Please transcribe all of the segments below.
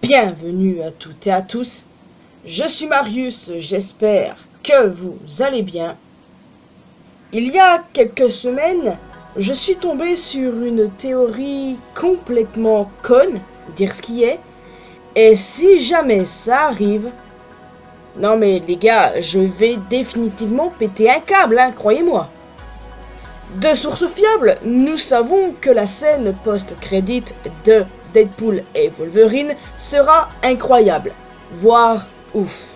Bienvenue à toutes et à tous, je suis Marius, j'espère que vous allez bien. Il y a quelques semaines, je suis tombé sur une théorie complètement conne, dire ce qui est, et si jamais ça arrive... Non mais les gars, je vais définitivement péter un câble, croyez-moi. De sources fiables, nous savons que la scène post-crédit de Deadpool et Wolverine sera incroyable, voire ouf.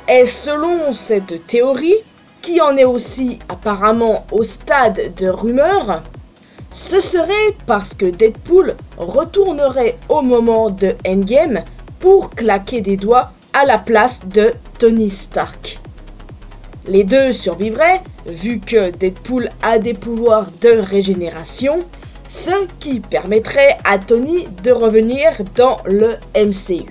Et selon cette théorie, qui en est aussi apparemment au stade de rumeur, ce serait parce que Deadpool retournerait au moment de Endgame pour claquer des doigts à la place de Tony Stark. Les deux survivraient, vu que Deadpool a des pouvoirs de régénération, ce qui permettrait à Tony de revenir dans le MCU.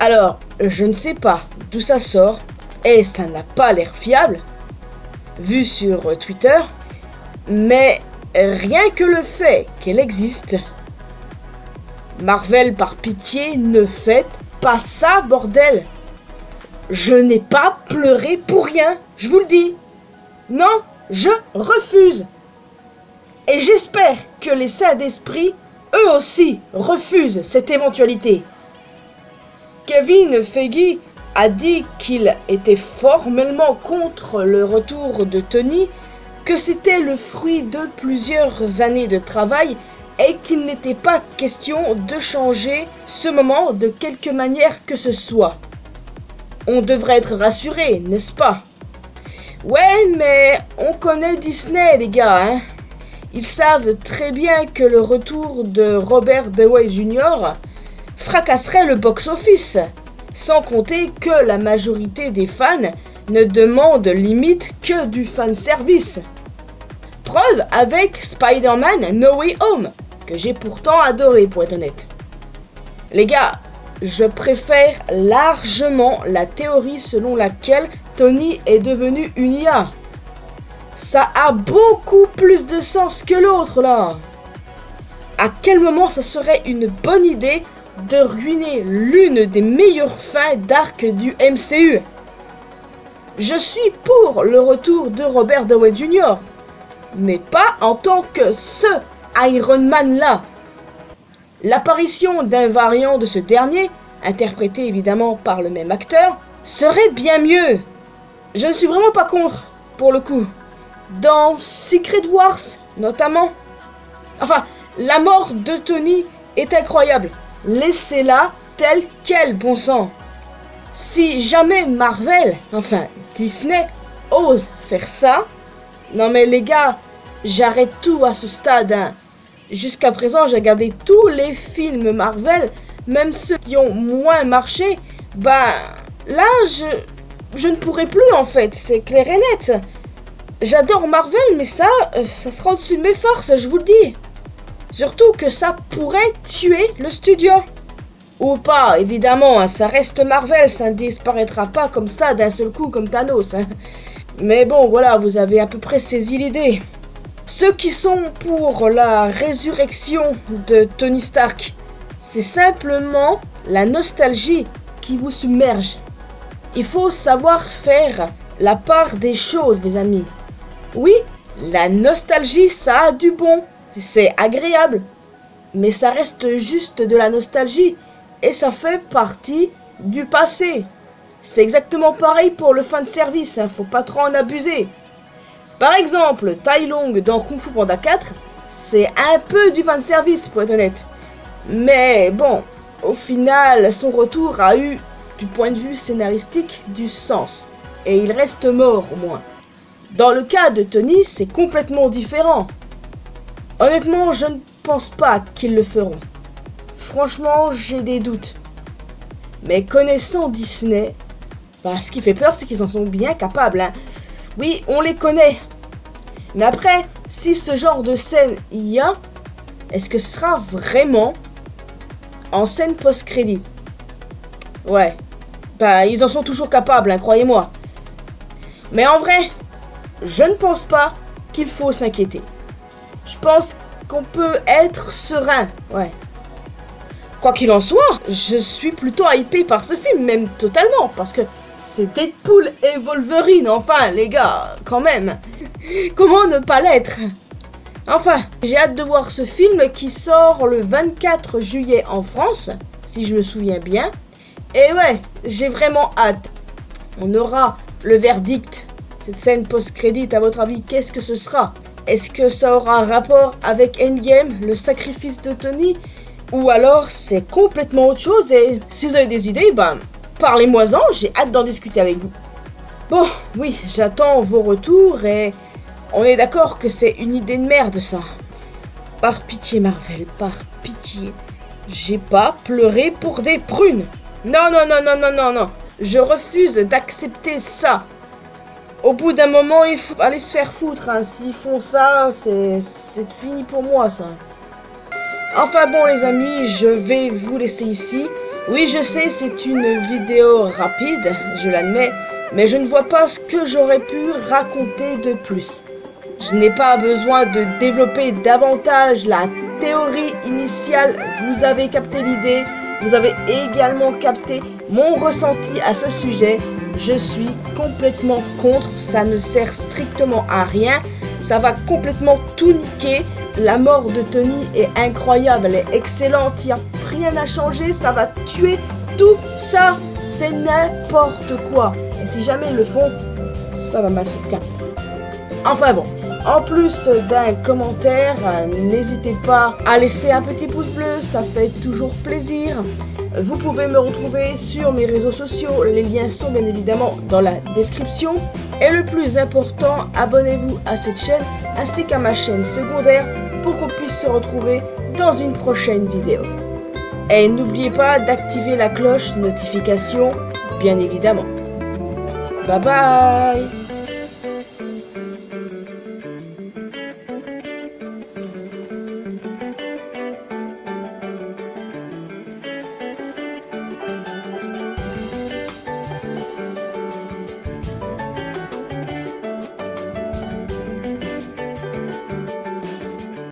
Alors, je ne sais pas d'où ça sort, et ça n'a pas l'air fiable, vu sur Twitter, mais rien que le fait qu'elle existe, Marvel par pitié ne faites pas ça, bordel! Je n'ai pas pleuré pour rien, je vous le dis. Non, je refuse. Et j'espère que les saints d'esprit, eux aussi, refusent cette éventualité. Kevin Feige a dit qu'il était formellement contre le retour de Tony, que c'était le fruit de plusieurs années de travail et qu'il n'était pas question de changer ce moment de quelque manière que ce soit. On devrait être rassuré, n'est-ce pas? Ouais, mais on connaît Disney, les gars, Ils savent très bien que le retour de Robert Downey Jr. fracasserait le box-office, sans compter que la majorité des fans ne demandent limite que du fanservice. Preuve avec Spider-Man No Way Home, que j'ai pourtant adoré pour être honnête. Les gars, je préfère largement la théorie selon laquelle Tony est devenu une IA. Ça a beaucoup plus de sens que l'autre là. À quel moment ça serait une bonne idée de ruiner l'une des meilleures fins d'arc du MCU? Je suis pour le retour de Robert Downey Jr., mais pas en tant que ce Iron Man là. L'apparition d'un variant de ce dernier, interprété évidemment par le même acteur, serait bien mieux. Je ne suis vraiment pas contre, pour le coup. Dans Secret Wars, notamment. Enfin, la mort de Tony est incroyable. Laissez-la telle quelle, bon sang. Si jamais Marvel, enfin Disney, ose faire ça, non mais les gars, j'arrête tout à ce stade, Jusqu'à présent, j'ai regardé tous les films Marvel, même ceux qui ont moins marché. Là, je ne pourrai plus en fait, c'est clair et net. J'adore Marvel, mais ça sera au-dessus de mes forces, je vous le dis. Surtout que ça pourrait tuer le studio. Ou pas, évidemment, ça reste Marvel, ça ne disparaîtra pas comme ça d'un seul coup comme Thanos. Mais bon, voilà, vous avez à peu près saisi l'idée. Ceux qui sont pour la résurrection de Tony Stark, c'est simplement la nostalgie qui vous submerge. Il faut savoir faire la part des choses, les amis. Oui, la nostalgie, ça a du bon, c'est agréable, mais ça reste juste de la nostalgie et ça fait partie du passé. C'est exactement pareil pour le fanservice, faut pas trop en abuser. Par exemple, Tai Long dans Kung Fu Panda 4, c'est un peu du fanservice pour être honnête. Mais bon, au final, son retour a eu, du point de vue scénaristique, du sens. Et il reste mort au moins. Dans le cas de Tony, c'est complètement différent. Honnêtement, je ne pense pas qu'ils le feront. Franchement, j'ai des doutes. Mais connaissant Disney, ce qui fait peur, c'est qu'ils en sont bien capables. Oui, on les connaît. Mais après, si ce genre de scène il y a, est-ce que ce sera vraiment en scène post-crédit? Ouais. Ils en sont toujours capables, croyez-moi. Mais en vrai, je ne pense pas qu'il faut s'inquiéter. Je pense qu'on peut être serein, ouais. Quoi qu'il en soit, je suis plutôt hypé par ce film, même totalement, parce que c'est Deadpool et Wolverine, enfin les gars, quand même. Comment ne pas l'être? Enfin, j'ai hâte de voir ce film qui sort le 24 juillet en France, si je me souviens bien. Et ouais, j'ai vraiment hâte. On aura le verdict. Cette scène post-crédit, à votre avis, qu'est-ce que ce sera? Est-ce que ça aura un rapport avec Endgame, le sacrifice de Tony? Ou alors c'est complètement autre chose? Et si vous avez des idées, ben, parlez-moi-en, j'ai hâte d'en discuter avec vous. Bon, oui, j'attends vos retours et on est d'accord que c'est une idée de merde, ça. Par pitié, Marvel, par pitié. J'ai pas pleuré pour des prunes. Non, non, non, non, non, non, non. Je refuse d'accepter ça. Au bout d'un moment, il faut aller se faire foutre. Hein. S'ils font ça, c'est fini pour moi, ça. Enfin bon, les amis, je vais vous laisser ici. Oui, je sais, c'est une vidéo rapide, je l'admets. Mais je ne vois pas ce que j'aurais pu raconter de plus. Je n'ai pas besoin de développer davantage la théorie initiale. Vous avez capté l'idée. Vous avez également capté mon ressenti à ce sujet. Je suis complètement contre. Ça ne sert strictement à rien. Ça va complètement tout niquer. La mort de Tony est incroyable. Elle est excellente. Il n'y a rien à changer. Ça va tuer tout ça. C'est n'importe quoi. Et si jamais ils le font, ça va mal se terminer. Enfin bon. En plus d'un commentaire, n'hésitez pas à laisser un petit pouce bleu, ça fait toujours plaisir. Vous pouvez me retrouver sur mes réseaux sociaux, les liens sont bien évidemment dans la description. Et le plus important, abonnez-vous à cette chaîne ainsi qu'à ma chaîne secondaire pour qu'on puisse se retrouver dans une prochaine vidéo. Et n'oubliez pas d'activer la cloche notification, bien évidemment. Bye bye!